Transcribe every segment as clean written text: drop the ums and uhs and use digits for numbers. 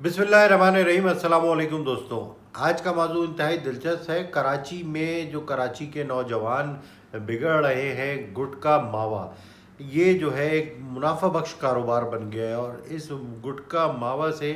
बिस्मिल्लाहिर्रहमानिर्रहीम। अस्सलाम वालेकुम दोस्तों। आज का मौजू इंतहाई दिलचस्प है। कराची में जो कराची के नौजवान बिगड़ रहे हैं, गुटखा मावा ये जो है एक मुनाफा बख्श कारोबार बन गया है और इस गुटखा मावा से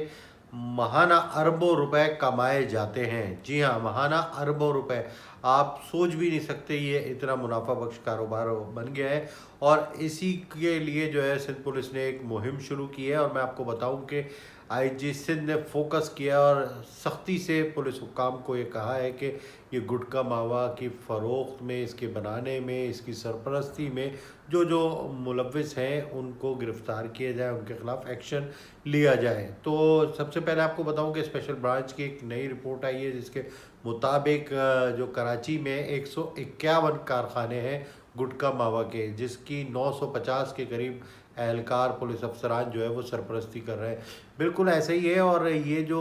महाना अरबों रुपए कमाए जाते हैं। जी हाँ, महाना अरबों रुपए। आप सोच भी नहीं सकते ये इतना मुनाफा बख्श कारोबार बन गया है। और इसी के लिए जो है सिंध पुलिस ने एक मुहिम शुरू की है और मैं आपको बताऊं कि आईजी सिंध ने फोकस किया और सख्ती से पुलिस हुक्काम को ये कहा है कि ये गुटखा मावा की फ़रोख्त में, इसके बनाने में, इसकी सरपरस्ती में जो जो मुलव्विस हैं उनको गिरफ़्तार किया जाए, उनके ख़िलाफ़ एक्शन लिया जाए। तो सबसे पहले आपको बताऊं कि स्पेशल ब्रांच की एक नई रिपोर्ट आई है जिसके मुताबिक जो कराची में 151 कारखाने हैं गुटखा मावा के, जिसकी 950 के करीब एहलकार पुलिस अफसरान जो है वो सरपरस्ती कर रहे हैं। बिल्कुल ऐसे ही है। और ये जो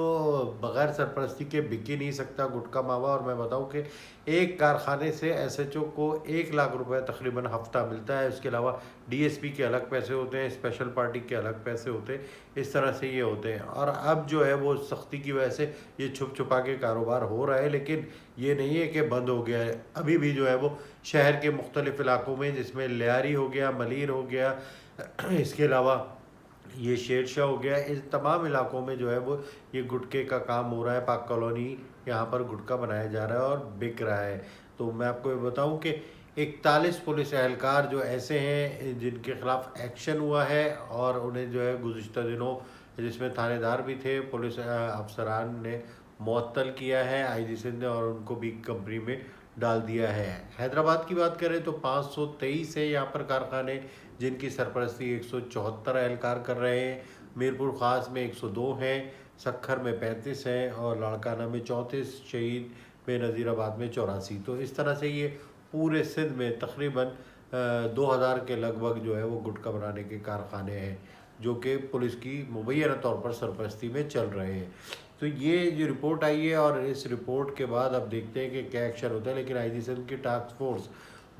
बग़ैर सरपरस्ती के बिक ही नहीं सकता गुटखा मावा। और मैं बताऊं कि एक कारखाने से एसएचओ को 1 लाख रुपए तकरीबन हफ्ता मिलता है। उसके अलावा डीएसपी के अलग पैसे होते हैं, स्पेशल पार्टी के अलग पैसे होते हैं। इस तरह से ये होते हैं। और अब जो है वो सख्ती की वजह से ये छुप छुपा के कारोबार हो रहा है, लेकिन ये नहीं है कि बंद हो गया है। अभी भी जो है वो शहर के मुख्तलिफ इलाकों में, जिसमें लियारी हो गया, मलिर हो गया, इसके अलावा ये शेर शाह हो गया, इन तमाम इलाकों में जो है वो ये गुटखे का काम हो रहा है। पाक कॉलोनी यहाँ पर गुटखा बनाया जा रहा है और बिक रहा है। तो मैं आपको ये बताऊं कि 41 पुलिस एहलकार जो ऐसे हैं जिनके खिलाफ एक्शन हुआ है और उन्हें जो है गुज़िश्ता दिनों, जिसमें थानेदार भी थे, पुलिस अफसरान ने मुअत्तल किया है आईजी सिंध ने और उनको भी कंपनी में डाल दिया है। हैदराबाद की बात करें तो 523 है यहाँ पर कारखाने जिनकी सरपरस्ती 174 एहलकार कर रहे हैं। मीरपुर ख़ास में 102 हैं, सखर में 35 हैं और लाड़काना में 34, शहीद में नज़ीराबाद में 84। तो इस तरह से ये पूरे सिंध में तकरीबन 2000 के लगभग जो है वो गुटखा बनाने के कारखाने हैं जो कि पुलिस की मुबैना तौर पर सरपरस्ती में चल रहे हैं। तो ये जो रिपोर्ट आई है और इस रिपोर्ट के बाद अब देखते हैं कि क्या एक्शन होता है। लेकिन आईजी सिंध की टास्क फोर्स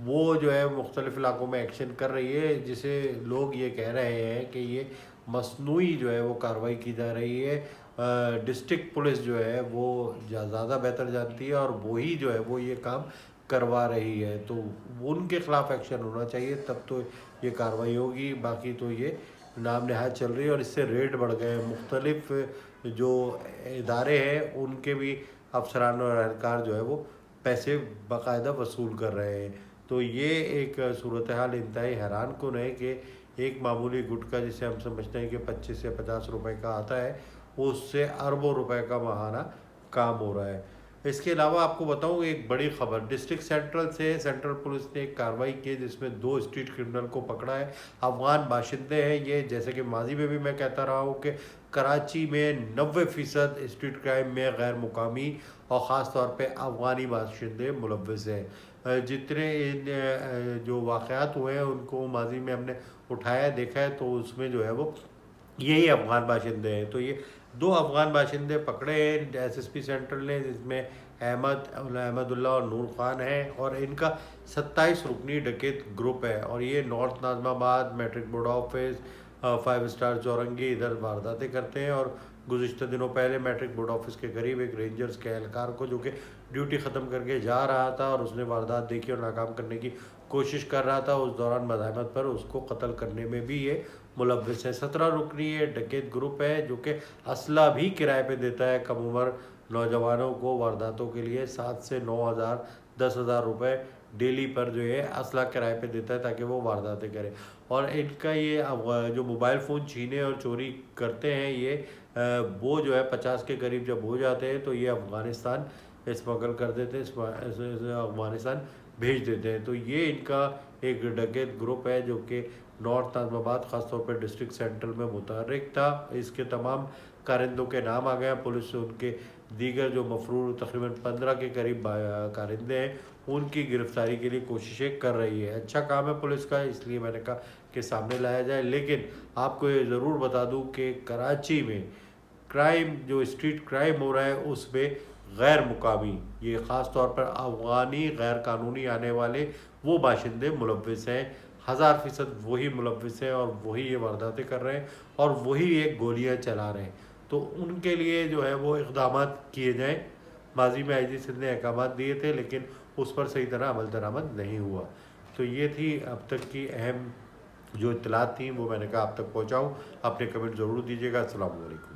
वो जो है मुख्तलिफ इलाकों में एक्शन कर रही है, जिसे लोग ये कह रहे हैं कि ये मसनूई जो है वो कार्रवाई की जा रही है। डिस्ट्रिक्ट पुलिस जो है वो ज़्यादा बेहतर जानती है और वही जो है वो ये काम करवा रही है। तो उनके ख़िलाफ़ एक्शन होना चाहिए, तब तो ये कार्रवाई होगी। बाकी तो ये नाम नहायत चल रही है और इससे रेट बढ़ गए। मुख्तलिफ जो इदारे हैं उनके भी अफसरान और एहलकार जो है वो पैसे बाकायदा वसूल कर रहे हैं। तो ये एक सूरत हाल इंतहाई हैरान कुन है कि एक मामूली गुटखा जिसे हम समझते हैं कि 25 से 50 रुपए का आता है, उससे अरबों रुपए का माहाना काम हो रहा है। इसके अलावा आपको बताऊं एक बड़ी खबर, डिस्ट्रिक्ट सेंट्रल से सेंट्रल पुलिस ने एक कार्रवाई की जिसमें 2 स्ट्रीट क्रिमिनल को पकड़ा है। अफगान बाशिंदे हैं ये। जैसे कि माजी में भी मैं कहता रहा हूँ कि कराची में 90% स्ट्रीट क्राइम में गैर मुकामी और ख़ास तौर पे अफगानी बाशिंदे मुलव्वस हैं। जितने जो वाक़यात हुए हैं उनको माजी में हमने उठाया देखा है, तो उसमें जो है वो यही अफगान बाशिंदे हैं। तो ये 2 अफगान बाशिंदे पकड़े हैं एसएसपी सेंट्रल ने, जिसमें अहमदुल्ला और नूर खान हैं और इनका 27 रुकनी डकैत ग्रुप है। और ये north Nazimabad, matric board office, 5 star Chaurangi इधर वारदातें करते हैं। और गुज़िश्ता दिनों पहले मैट्रिक बोर्ड ऑफिस के करीब एक रेंजर्स के एहलकार को, जो कि ड्यूटी ख़त्म करके जा रहा था और उसने वारदात देखी और नाकाम करने की कोशिश कर रहा था, उस दौरान मज़ाहमत पर उसको कत्ल करने में भी ये मुलव्वस है। 17 रुकनी ये डकैत ग्रुप है जो कि असला भी किराए पे देता है कम उम्र नौजवानों को वारदातों के लिए। 7 से 9,000 10,000 रुपये डेली पर जो है असला किराए पे देता है ताकि वो वारदातें करें। और इनका ये जो मोबाइल फ़ोन छीने और चोरी करते हैं ये वो जो है 50 के करीब जब हो जाते हैं तो ये अफ़गानिस्तान स्मगल कर देते हैं, अफ़गानिस्तान भेज देते हैं। तो ये इनका एक डकैत ग्रुप है जो कि नॉर्थ नाज़माबाद ख़ासतौर पर डिस्ट्रिक्ट सेंट्रल में मुतहर्रिक था। इसके तमाम कारिंदों के नाम आ गए हैं। पुलिस से उनके दीगर जो मफरूर तकरीबन 15 के करीब कारिंदे हैं उनकी गिरफ्तारी के लिए कोशिशें कर रही है। अच्छा काम है पुलिस का, इसलिए मैंने कहा कि सामने लाया जाए। लेकिन आपको ये ज़रूर बता दूं कि कराची में क्राइम जो स्ट्रीट क्राइम हो रहा है उसमें गैर मुकामी, ये ख़ास तौर पर अफ़गानी गैर कानूनी आने वाले वो बाशिंदे मुलव्वस हैं। 1000% वही मुलव्वस हैं और वही ये वारदातें कर रहे हैं और वही ये गोलियां चला रहे हैं। तो उनके लिए जो है वो इक़दाम किए जाएँ। माजी में IG सिंध ने अहकाम दिए थे, लेकिन उस पर सही तरह अमल दरामद नहीं हुआ। तो ये थी अब तक की अहम जो इत्तलात थी, वो मैंने कहा आप तक पहुँचाऊँ। अपने कमेंट ज़रूर दीजिएगा। अस्सलामु अलैकुम।